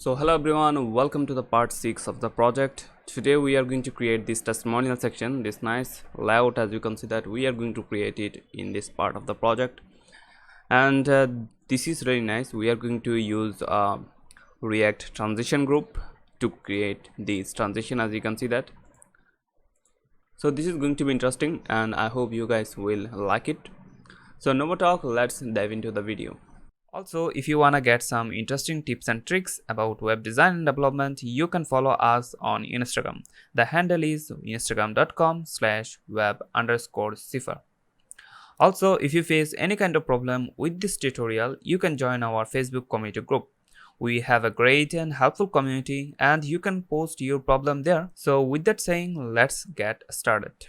So hello everyone, welcome to the part 6 of the project. Today we are going to create this testimonial section, this nice layout. As you can see that we are going to create it in this part of the project, and this is really nice. We are going to use a React transition group to create this transition, as you can see that. So this is going to be interesting and I hope you guys will like it. So no more talk, let's dive into the video. Also, if you wanna get some interesting tips and tricks about web design and development, you can follow us on Instagram. The handle is instagram.com/web_CIFAR. Also, if you face any kind of problem with this tutorial, you can join our Facebook community group. We have a great and helpful community and you can post your problem there. So with that saying, let's get started.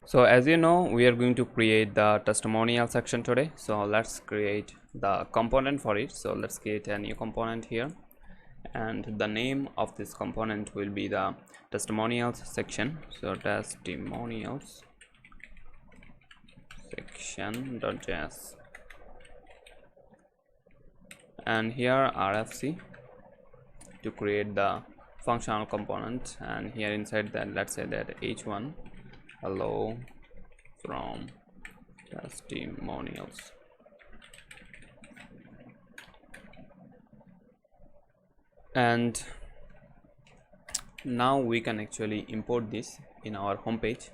So as you know, we are going to create the testimonial section today. So let's create the component for it. So let's create a new component here, and the name of this component will be the testimonials section. So testimonials section.js, and here RFC to create the functional component, and here inside that let's say that h1 hello from testimonials. And now we can actually import this in our home page.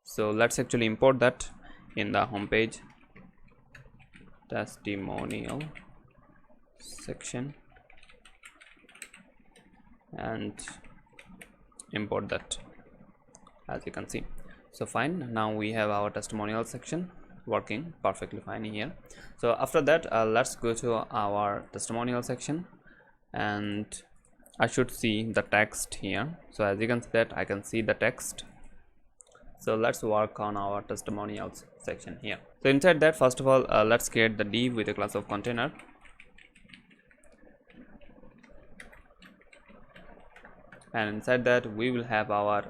So let's actually import that in the home page, testimonial section, and import that, as you can see. So fine, now we have our testimonial section working perfectly fine here. So after that, let's go to our testimonial section, and I should see the text here. So as you can see that I can see the text. So let's work on our testimonials section here. So inside that, first of all, let's create the div with a class of container. And inside that we will have our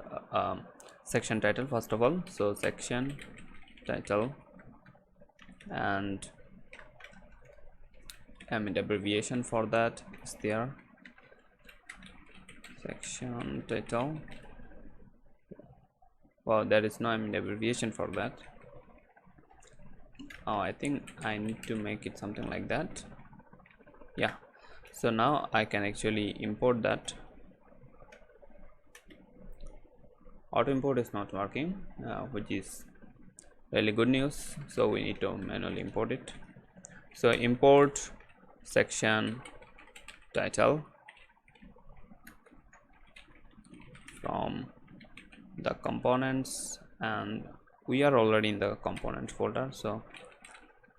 section title first of all. So section title, and abbreviation for that is there, section title. Well, there is no abbreviation for that. Oh, I think I need to make it something like that. Yeah, so now I can actually import that. Auto import is not working, which is really good news. So we need to manually import it. So import section title from the components, and we are already in the component folder. So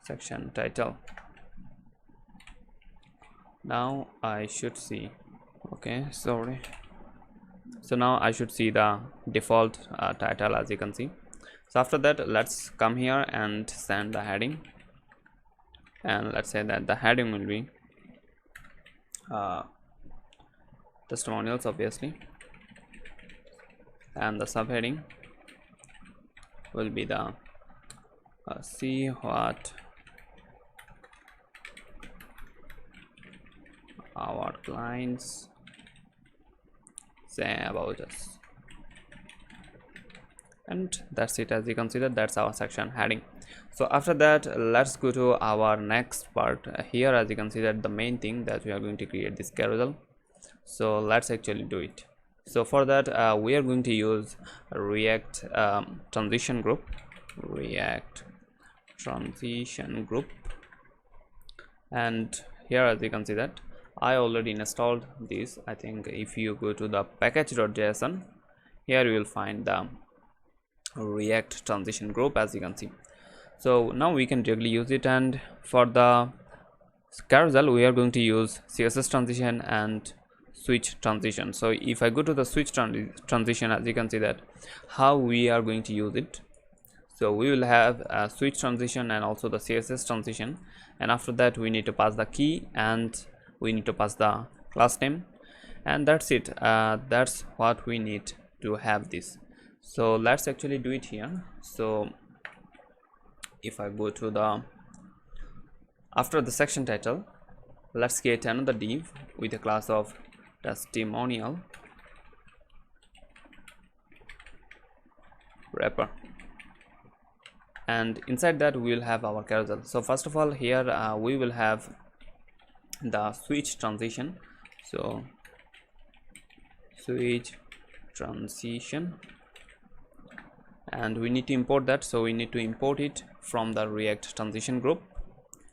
section title. Now I should see, okay, sorry. So now I should see the default title, as you can see. So after that, let's come here and send the heading, and let's say that the heading will be testimonials obviously, and the subheading will be the see what our clients say about us. And that's it. As you can see that that's our section heading. So after that, let's go to our next part here. As you can see that the main thing that we are going to create this carousel. So let's actually do it. So for that, we are going to use React transition group, and here as you can see that I already installed this. I think if you go to the package.json, here you will find the React transition group, as you can see. So now we can directly use it, and for the carousel we are going to use CSS transition and switch transition. So if I go to the switch transition, as you can see that how we are going to use it. So we will have a switch transition and also the CSS transition, and after that we need to pass the key and we need to pass the class name, and that's it. That's what we need to have this. So let's actually do it here. So if I go to the after the section title, let's create another div with a class of testimonial wrapper, and inside that we will have our carousel. So first of all, here we will have the switch transition. So switch transition, and we need to import that. So we need to import it from the React transition group,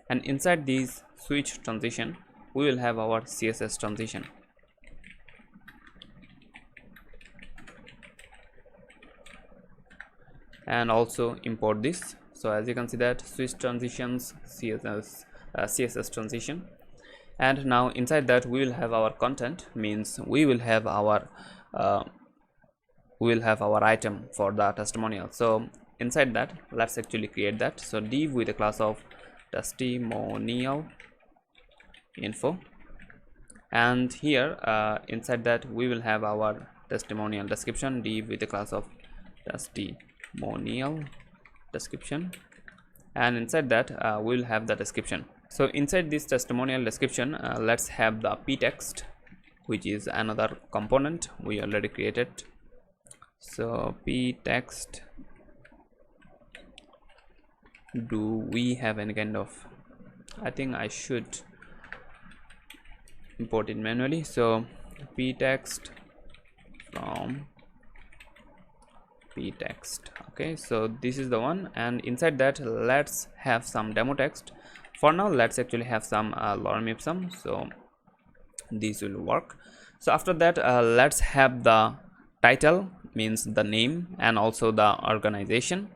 and inside this switch transition we will have our CSS transition. And also import this. So as you can see that switch transitions, CSS transition, and now inside that we will have our content, means we will have our item for the testimonial. So inside that, let's actually create that. So div with a class of testimonial info, and here inside that we will have our testimonial description, div with a class of testimonial description, and inside that we will have the description. So inside this testimonial description, let's have the p text, which is another component we already created. So p text, do we have any kind of, I think I should import it manually. So p text from p text. Okay, so this is the one, and inside that let's have some demo text. For now let's actually have some lorem ipsum, so this will work. So after that let's have the title, means the name, and also the organization.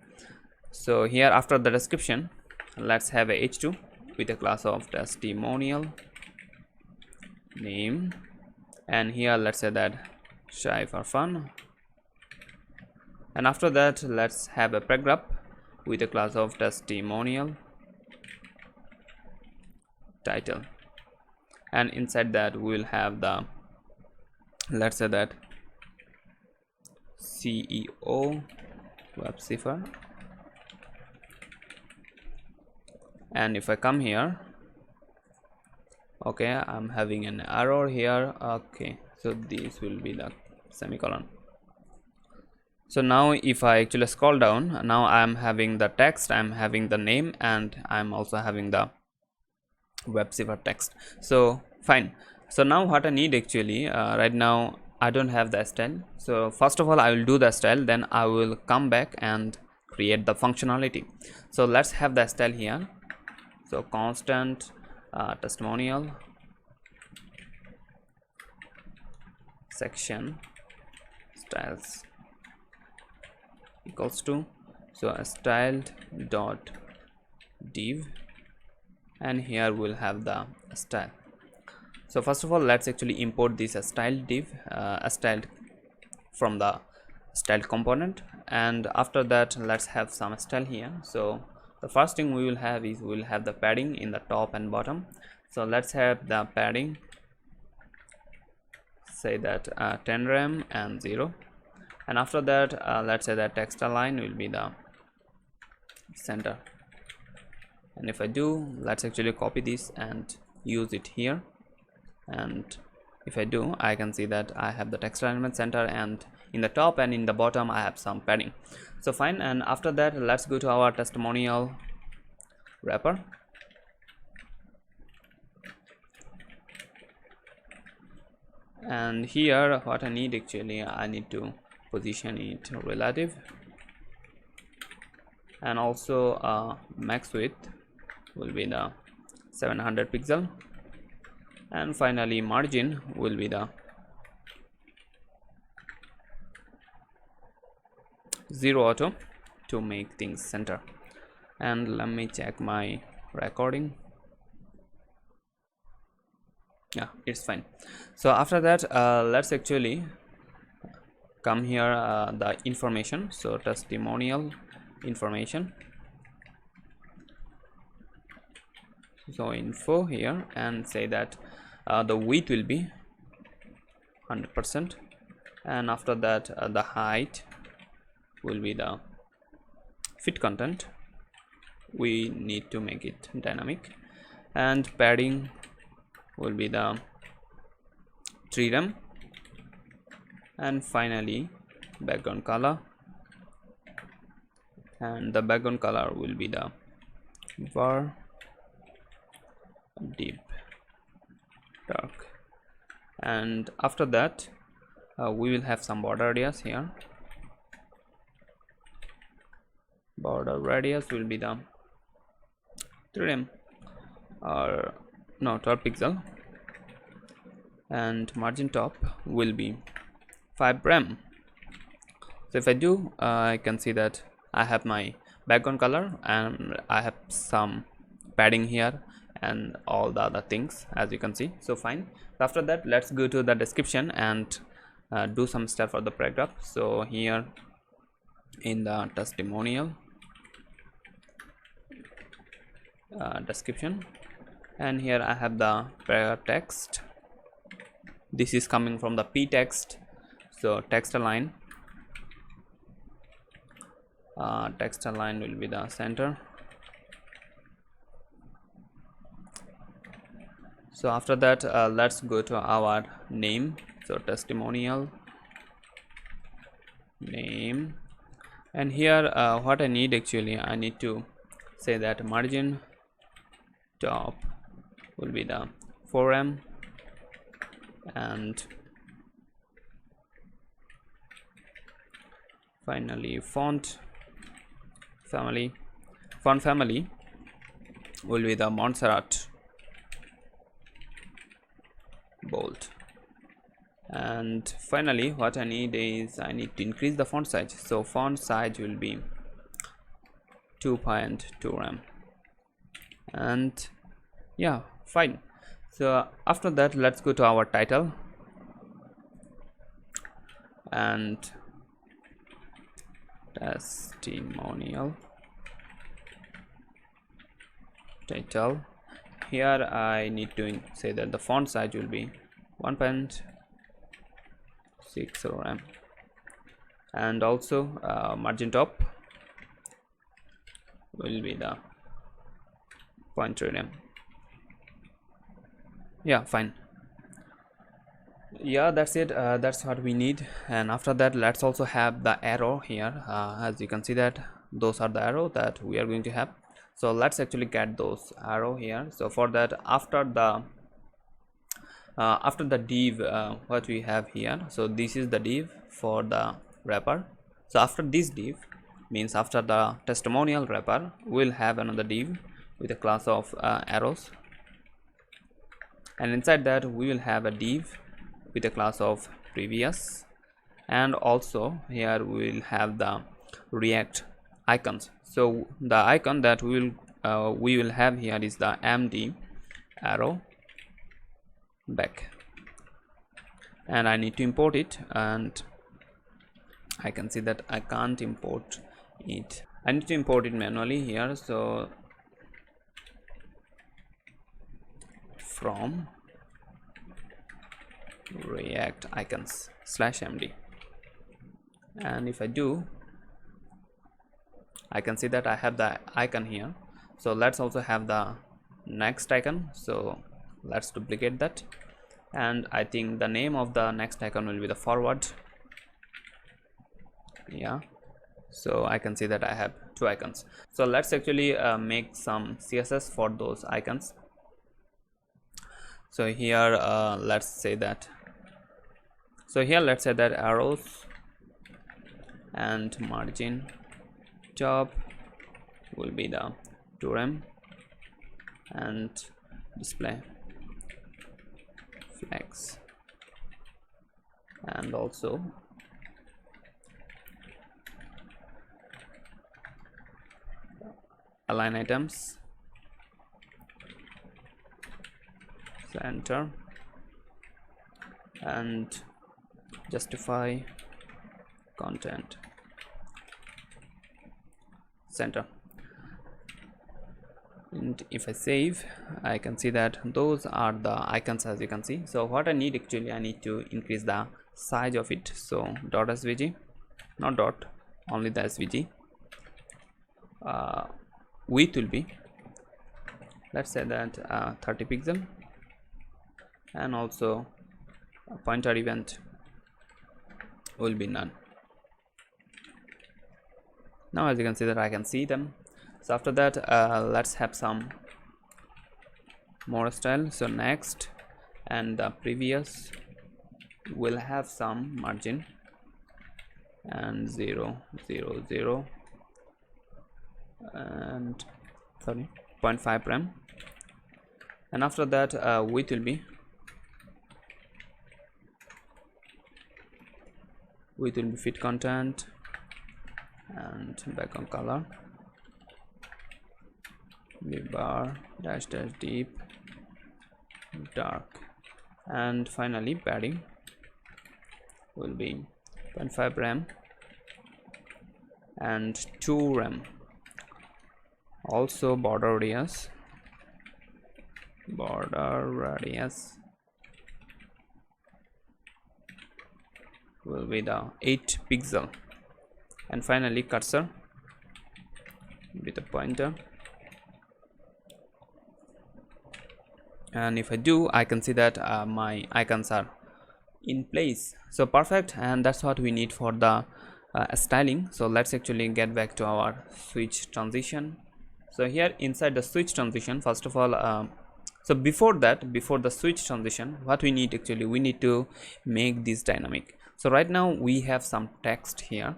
So here after the description, let's have a h2 with a class of testimonial name, and here let's say that Shaif Arfan, and after that let's have a paragraph with a class of testimonial title, and inside that we will have the, let's say that CEO web CIFAR. And if I come here, okay, I'm having an error here. Okay, so this will be the semicolon. So now if I actually scroll down, now I'm having the text, I'm having the name, and I'm also having the web CIFAR text. So fine. So now what I need actually right now, I don't have the style. So first of all I will do the style, then I will come back and create the functionality. So let's have the style here. So constant testimonial section styles equals to, so a styled dot div, and here we'll have the style. So first of all let's actually import this styled div, styled from the styled component, and after that let's have some style here. So the first thing we will have is we will have the padding in the top and bottom. So let's have the padding, say that 10 rem and 0, and after that let's say that text align will be the center. And if I do, let's actually copy this and use it here, and if I do, I can see that I have the text alignment center, and in the top and in the bottom I have some padding. So fine, and after that let's go to our testimonial wrapper, and here what I need actually, I need to position it relative, and also max width will be the 700 pixel, and finally margin will be the 0 auto to make things center. And let me check my recording. Yeah, it's fine. So after that let's actually come here, the information, so testimonial information, so info here, and say that the width will be 100%, and after that the height will be the fit content. We need to make it dynamic, and padding will be the 3rem, and finally background color, and the background color will be the var deep dark. And after that we will have some border radius here. Border radius will be the 3rem or no 12 pixel, and margin top will be 5rem. So if I do, I can see that I have my background color and I have some padding here and all the other things, as you can see. So fine. After that, let's go to the description and do some stuff for the paragraph. So here in the testimonial description, and here I have the paragraph text. This is coming from the p text, so text align. Text align will be the center. So after that, let's go to our name. So testimonial name, and here what I need, actually I need to say that margin top will be the 4rem, and finally font family will be the Montserrat bold. And finally what I need is I need to increase the font size, so font size will be 2.2rem, and yeah, fine. So after that, let's go to our title, and testimonial title. Here I need to say that the font size will be 1.60rem, and also margin top will be the 0.3rem. Yeah, fine. Yeah, that's it. That's what we need. And after that, let's also have the arrow here. As you can see that those are the arrow that we are going to have. So let's actually get those arrow here. So for that, after the div, what we have here, so this is the div for the wrapper. So after this div, means after the testimonial wrapper, we'll have another div with a class of arrows, and inside that we will have a div with a class of previous, and also here we will have the react icons. So the icon that we will have here is the md arrow back, and I need to import it, and I can see that I can't import it. I need to import it manually here. So from react icons /md, and if I do, I can see that I have the icon here. So let's also have the next icon. So let's duplicate that, and I think the name of the next icon will be the forward. Yeah, so I can see that I have two icons. So let's actually make some css for those icons. So here let's say that arrows and margin top will be the 2rem, and display flex, and also align items center, and justify content center. And if I save, I can see that those are the icons, as you can see. So what I need, actually I need to increase the size of it. So dot svg, not dot, only the SVG. Width will be, let's say that 30 pixel, and also pointer event will be none. Now as you can see that I can see them. So after that let's have some more style. So next and the previous will have some margin and 0 0 0 and 0.5 rem, and after that width will be fit content and background color be bar dash dash deep dark, and finally padding will be 0.5 rem and 2 rem. Also border radius will be the 8 pixel, and finally cursor with a pointer. And if I do, I can see that my icons are in place. So perfect, and that's what we need for the styling. So let's actually get back to our switch transition. So here inside the switch transition, first of all so before the switch transition, what we need actually, we need to make this dynamic. So right now we have some text here,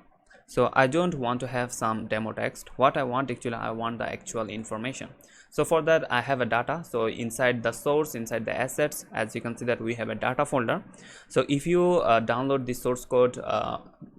so I don't want to have some demo text. What I want actually, I want the actual information. So for that I have a data. So inside the source, inside the assets, as you can see that we have a data folder. So if you download the source code,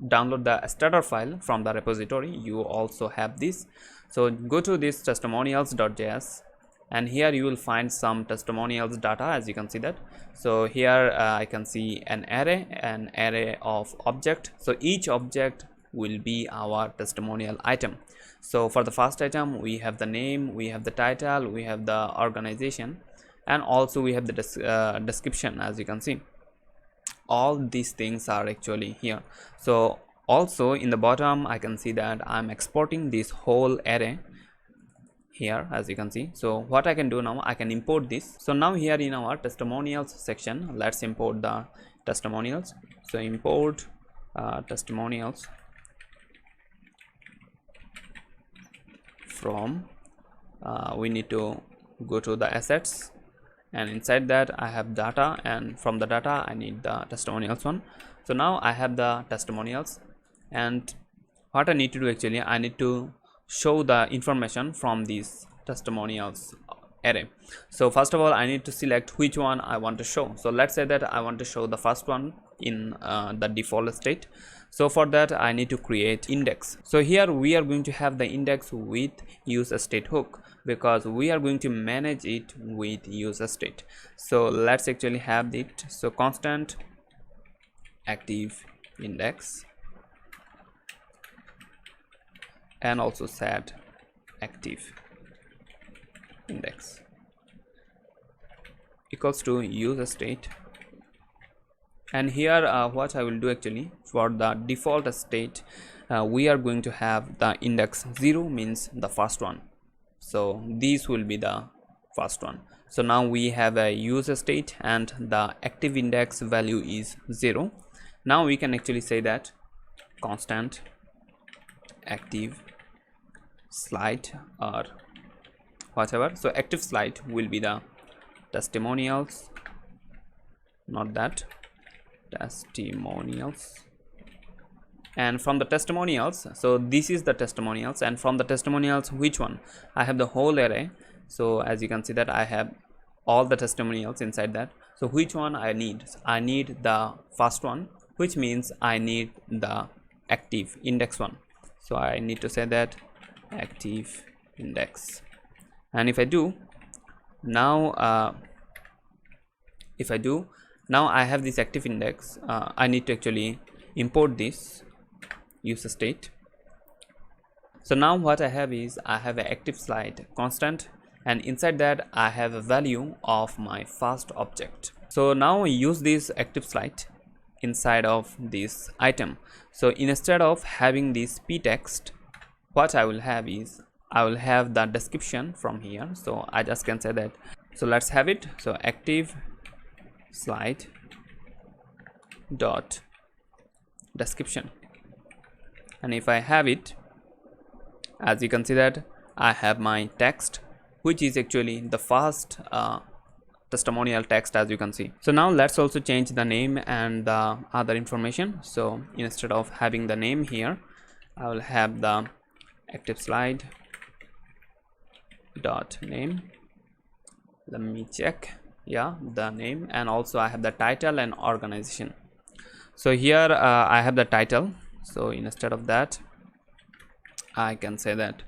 download the starter file from the repository, you also have this. So go to this testimonials.js, and here you will find some testimonials data, as you can see that. So here I can see an array of object. So each object will be our testimonial item. So for the first item we have the name, we have the title, we have the organization, and also we have the description. As you can see, all these things are actually here. So also in the bottom I can see that I'm exporting this whole array here, as you can see. So what I can do now, I can import this. So now here in our testimonials section, let's import the testimonials. So import testimonials from we need to go to the assets, and inside that I have data, and from the data I need the testimonials one. So now I have the testimonials, and what I need to do actually, I need to show the information from these testimonials array. So first of all I need to select which one I want to show. So let's say that I want to show the first one in the default state. So for that I need to create index. So here we are going to have the index with use state hook, because we are going to manage it with use state. So let's actually have it. So constant active index, and also set active index equals to use state. And here what I will do actually, for the default state we are going to have the index 0, means the first one. So this will be the first one. So now we have a use state and the active index value is 0. Now we can actually say that constant active slide or whatever. So active slide will be the testimonials, not that, testimonials. And from the testimonials, so this is the testimonials, and from the testimonials, which one? I have the whole array. So as you can see that I have all the testimonials inside that. So which one I need? I need the first one, which means I need the active index one. So I need to say that active index. And if I do now, now I have this active index. I need to actually import this use state. So now what I have is, I have an active slide constant, and inside that I have a value of my first object. So now use this active slide inside of this item. So instead of having this p text, what I will have is I will have the description from here. So I just can say that. So let's have it. So active slide dot description, and if I have it, as you can see that I have my text, which is actually the first testimonial text, as you can see. So now let's also change the name and the other information. So instead of having the name here, I will have the active slide dot name. Let me check. Yeah, the name, and also I have the title and organization. So here I have the title. So instead of that, I can say that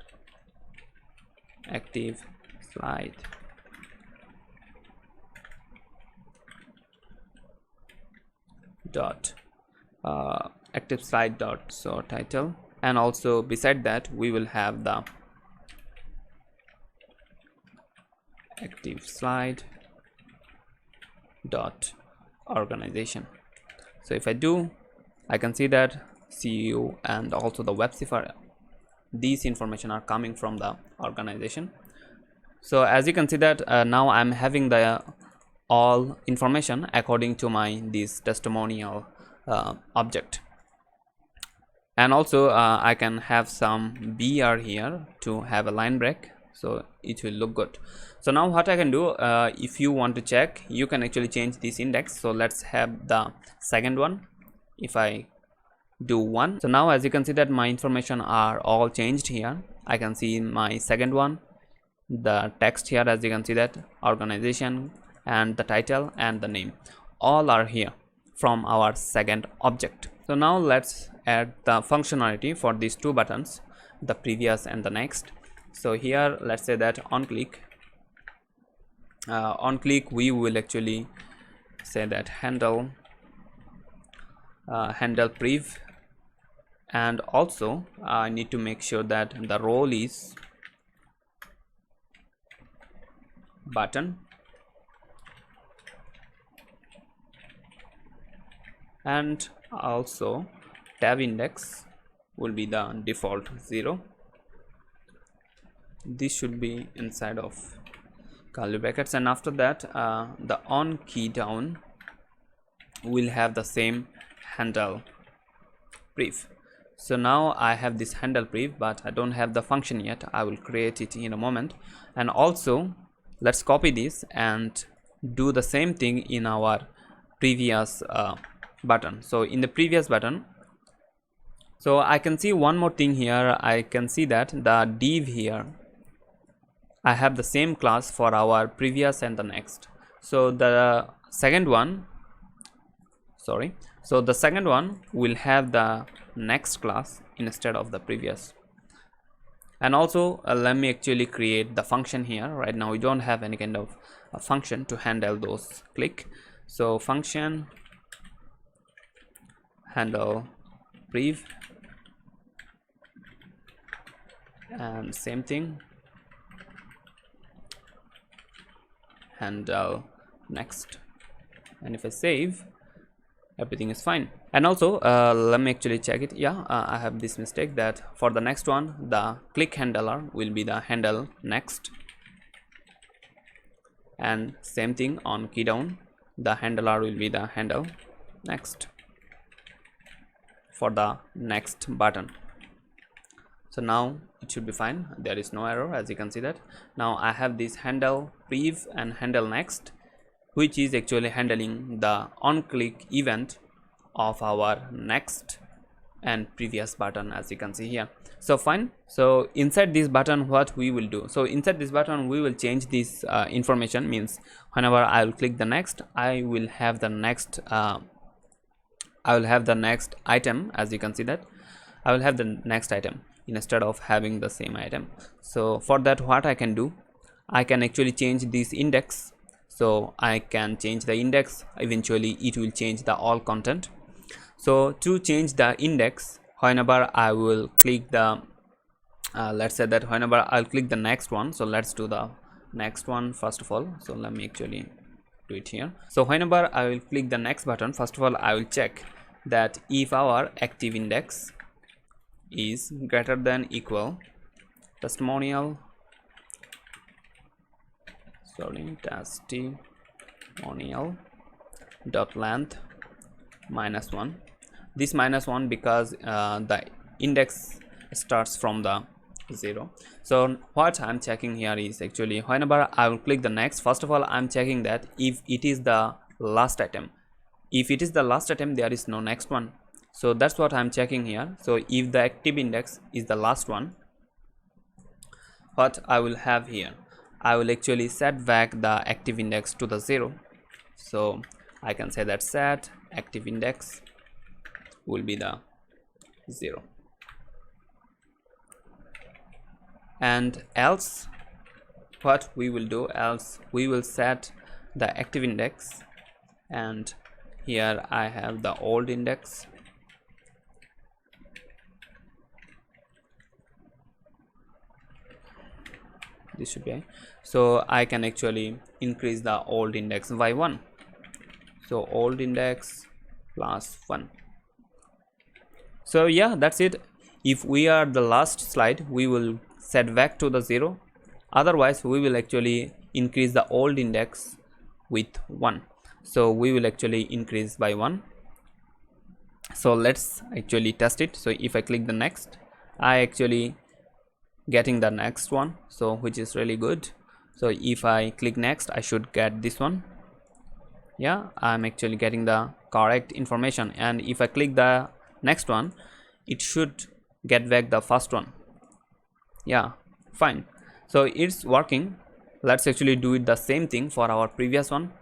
active slide dot active slide dot so title, and also beside that we will have the active slide dot organization. So if I do, I can see that CEO and also the web CIFAR, these information are coming from the organization. So as you can see that now I'm having the all information according to my this testimonial object, and also I can have some BR here to have a line break, so it will look good. So now what I can do, if you want to check, you can actually change this index. So let's have the second one. If I do 1, so now as you can see that my information are all changed here. I can see my second one, the text here, as you can see that organization and the title and the name all are here from our second object. So now let's add the functionality for these two buttons, the previous and the next. So here let's say that on click we will actually say that handle prev, and also I need to make sure that the role is button, and also tab index will be the default 0. This should be inside of curly brackets, and after that the on key down will have the same handle prev. So now I have this handle prev, but I don't have the function yet. I will create it in a moment. And also let's copy this and do the same thing in our previous button. So in the previous button, so I can see one more thing here. I can see that the div here, I have the same class for our previous and the next. So the second one, sorry, so the second one will have the next class instead of the previous. And also let me actually create the function here. Right now we don't have any kind of a function to handle those click. So function handle prev, and same thing handle next, and if I save, everything is fine. And also let me actually check it. Yeah, I have this mistake that for the next one the click handler will be the handle next, and same thing on key down, the handler will be the handle next for the next button. So now it should be fine, there is no error. As you can see that now I have this handle prev and handle next, which is actually handling the on click event of our next and previous button, as you can see here. So fine. So inside this button what we will do, so inside this button we will change this information. Means whenever I will click the next, I will have the next item. As you can see that I will have the next item instead of having the same item. So for that, what I can do, I can actually change this index. So I can change the index, eventually it will change the all content. So to change the index, whenever I will click the let's say that whenever I'll click the next one, so let's do the next one first of all. So let me actually do do it here. So whenever I will click the next button, first of all I will check that if our active index is greater than equal testimonial dot length -1. This -1 because the index starts from the 0. So what I'm checking here is actually whenever I will click the next, first of all I'm checking that if it is the last item. If it is the last item, there is no next one. So that's what I'm checking here. So if the active index is the last one, what I will have here, I will actually set back the active index to the 0. So I can say that set active index will be the 0. And else what we will do, else we will set the active index, and here I have the old index. This should be, so I can actually increase the old index by 1. So old index plus 1. So yeah, that's it. If we are the last slide, we will set back to the 0. Otherwise we will actually increase the old index with 1. So we will actually increase by 1. So let's actually test it. So if I click the next, I actually getting the next one, so which is really good. So if I click next, I should get this one. Yeah, I'm actually getting the correct information. And if I click the next one, it should get back the first one. Yeah, fine. So it's working. Let's actually do it the same thing for our previous one.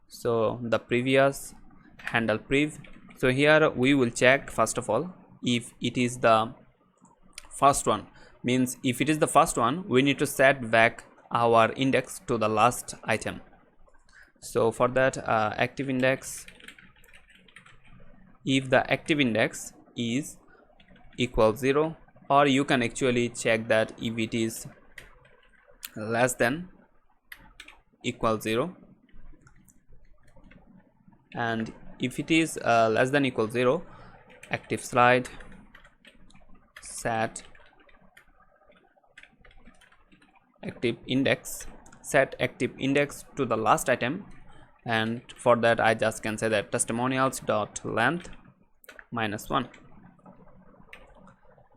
So the previous handle prev. So here we will check first of all if it is the first one. Means if it is the first one, we need to set back our index to the last item. So for that, active index, if the active index is equal 0, or you can actually check that if it is less than equal 0, and if it is less than equal 0, active slide set active index, set active index to the last item. And for that I just can say that testimonials dot length -1.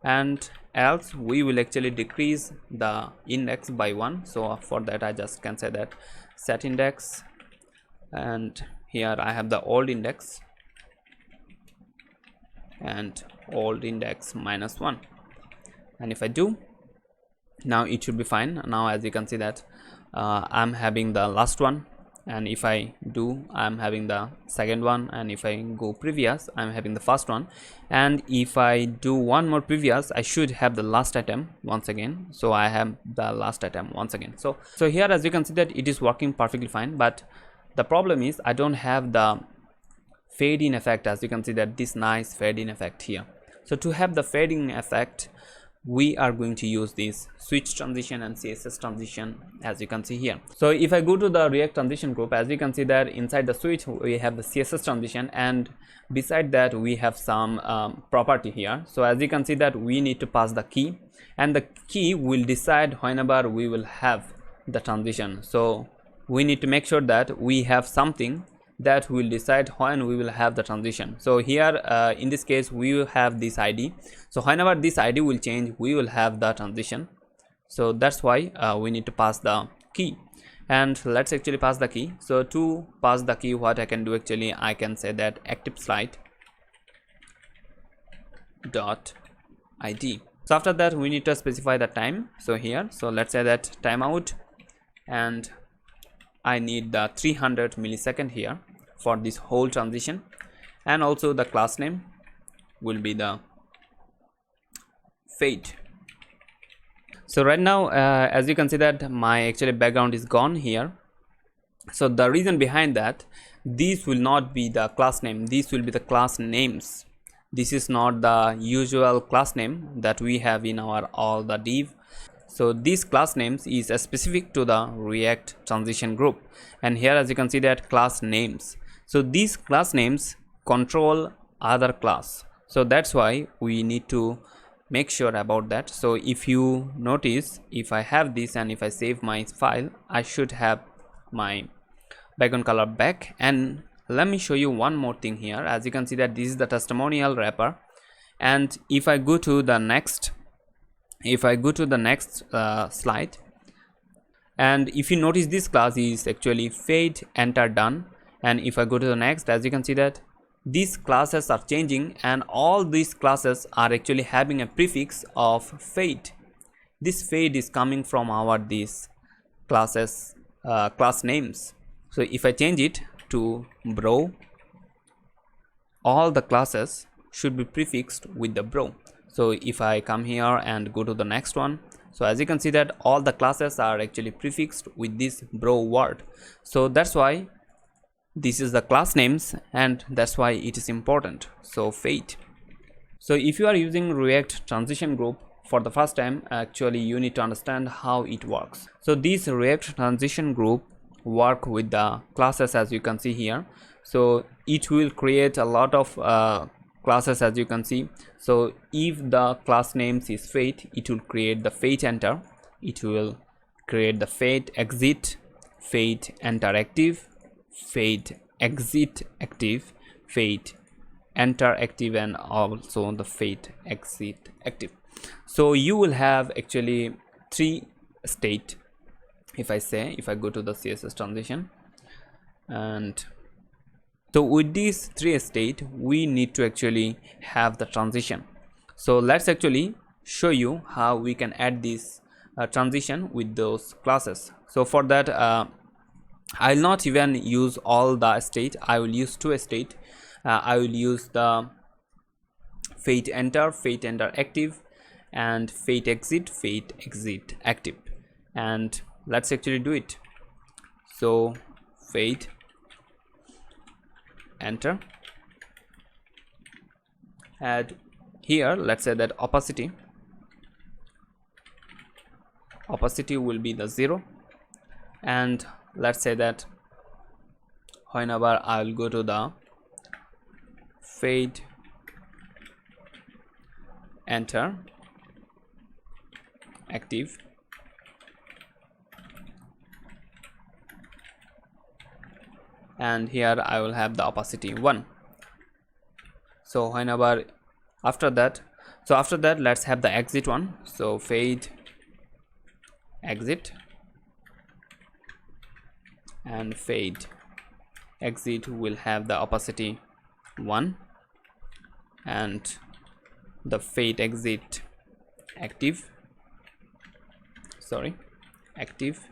And else we will actually decrease the index by 1. So for that I just can say that set index, and here I have the old index and old index -1. And if I do, now it should be fine. Now as you can see that I'm having the last one, and if I do, I'm having the second one, and if I go previous, I'm having the first one, and if I do one more previous, I should have the last item once again. So I have the last item once again. So here as you can see that it is working perfectly fine, but the problem is I don't have the fade in effect. As you can see that this nice fade in effect here. So to have the fading effect, we are going to use this switch transition and CSS transition, as you can see here. So if I go to the React transition group, as you can see that inside the switch we have the CSS transition, and beside that we have some property here. So as you can see that we need to pass the key, and the key will decide whenever we will have the transition. So we need to make sure that we have something that will decide when we will have the transition. So here in this case we will have this ID. So whenever this ID will change, we will have the transition. So that's why we need to pass the key, and let's actually pass the key. So to pass the key, what I can do, actually I can say that active slide dot ID. So after that we need to specify the time. So here, so let's say that timeout, and I need the 300 millisecond here for this whole transition, and also the class name will be the fade. So right now as you can see that my actually background is gone here. So the reason behind that, this will not be the class name, this will be the class names. This is not the usual class name that we have in our all the div. So these class names is specific to the React transition group, and here as you can see that class names, so these class names control other class, so that's why we need to make sure about that. So if you notice, if I have this and if I save my file, I should have my background color back. And let me show you one more thing here. As you can see that this is the testimonial wrapper, and if I go to the next slide, and if you notice, this class is actually fade enter done, and if I go to the next, as you can see that these classes are changing, and all these classes are actually having a prefix of fade. This fade is coming from our these classes class names. So if I change it to bro, all the classes should be prefixed with the bro. So if I come here and go to the next one, so as you can see that all the classes are actually prefixed with this bro word. So that's why this is the class names, and that's why it is important. So fade. So if you are using React transition group for the first time, actually you need to understand how it works. So this React transition group work with the classes, as you can see here. So it will create a lot of classes, as you can see. So if the class names is fade, it will create the fade enter, it will create the fade exit, fade enter active, fade exit active, fade enter active, and also the fade exit active. So you will have actually 3 state. If I go to the CSS transition, and so with these 3 state we need to actually have the transition. So let's actually show you how we can add this transition with those classes. So for that I'll not even use all the state, I will use 2 state. I will use the fade enter active, and fade exit active, and let's actually do it. So fade enter, and here let's say that opacity will be the 0, and let's say that whenever I'll go to the fade enter active, and here I will have the opacity 1. So whenever after that let's have the exit one. So fade exit, and fade exit will have the opacity 1, and the fade exit active, active.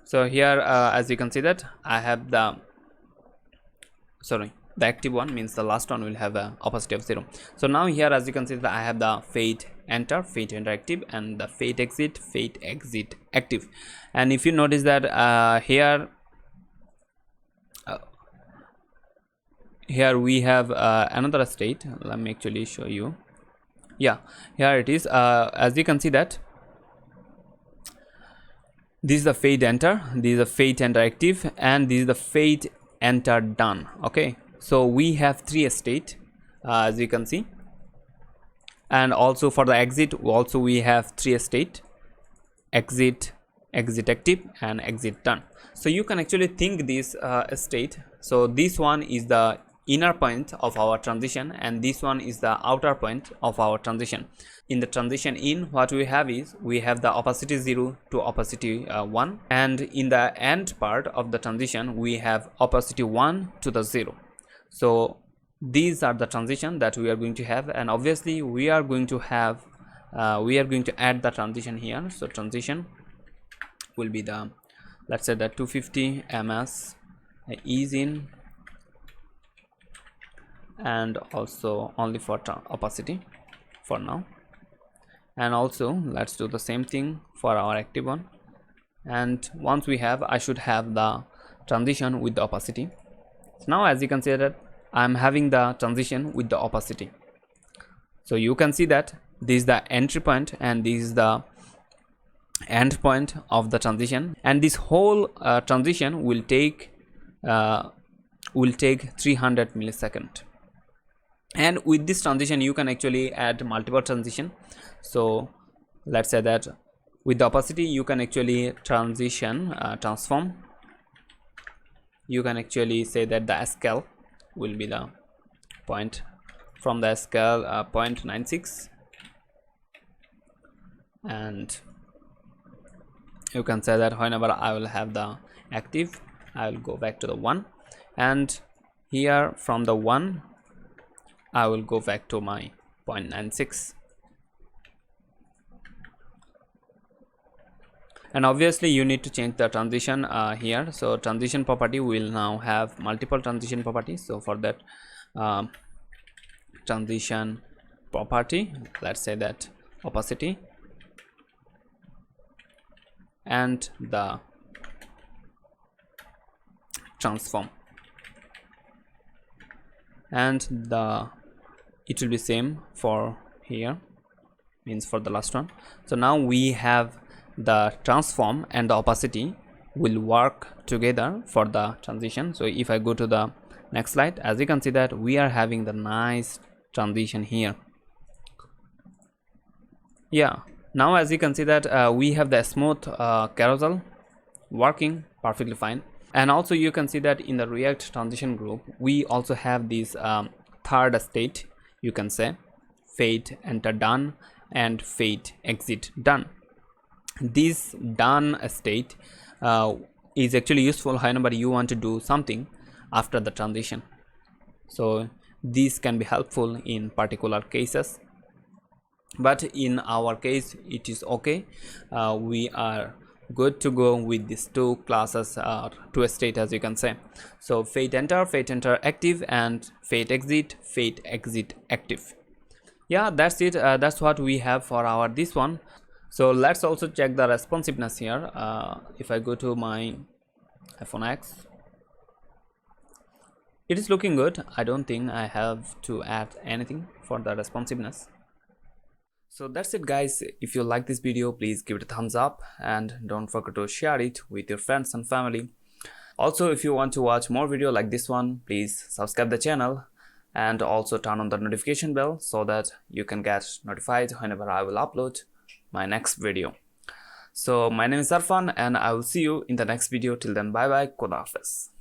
So here as you can see that I have the active one, means the last one will have a opacity of 0. So now here as you can see that I have the fade enter active, and the fade exit active. And if you notice that here we have another state. Let me actually show you. Yeah, here it is. As you can see that this is the fade enter, this is the fade enter active, and this is the fade enter done. Okay, so we have 3 state as you can see, and also for the exit also we have 3 state: exit active, and exit done. So you can actually think this state. So this one is the inner point of our transition, and this one is the outer point of our transition. In the transition in, what we have is we have the opacity 0 to opacity 1, and in the end part of the transition we have opacity 1 to the 0. So these are the transition that we are going to have, and obviously we are going to have add the transition here. So transition will be the, let's say that 250 ms ease in, and also only for opacity for now. And also let's do the same thing for our active one, and once we have, I should have the transition with the opacity. So now as you can see that I'm having the transition with the opacity. So you can see that this is the entry point and this is the end point of the transition, and this whole transition will take 300 millisecond. And with this transition you can actually add multiple transition. So let's say that with the opacity you can actually transform. You can actually say that the scale will be the point from the scale 0.96, and you can say that whenever I will have the active, I will go back to the 1, and here from the 1 I will go back to my 0.96. And obviously you need to change the transition here. So transition property will now have multiple transition properties. So for that transition property, let's say that opacity and the transform, and it will be same for here, means for the last one. So now we have the transform and the opacity will work together for the transition. So if I go to the next slide, as you can see that we are having the nice transition here. Yeah, now as you can see that we have the smooth carousel working perfectly fine. And also you can see that in the React transition group we also have this third state, you can say fade enter done and fade exit done. This done state is actually useful whenever you want to do something after the transition. So this can be helpful in particular cases, but in our case it is okay. We are good to go with these two classes or two state, as you can say. So fade enter active, and fade exit active. Yeah, that's it. That's what we have for our this one. So let's also check the responsiveness here. If I go to my iPhone X, it is looking good. I don't think I have to add anything for the responsiveness. So that's it guys. If you like this video, please give it a thumbs up and don't forget to share it with your friends and family. Also, if you want to watch more video like this one, please subscribe the channel and also turn on the notification bell so that you can get notified whenever I will upload my next video. So my name is Arfan and I will see you in the next video. Till then, bye bye, Khuda Hafiz.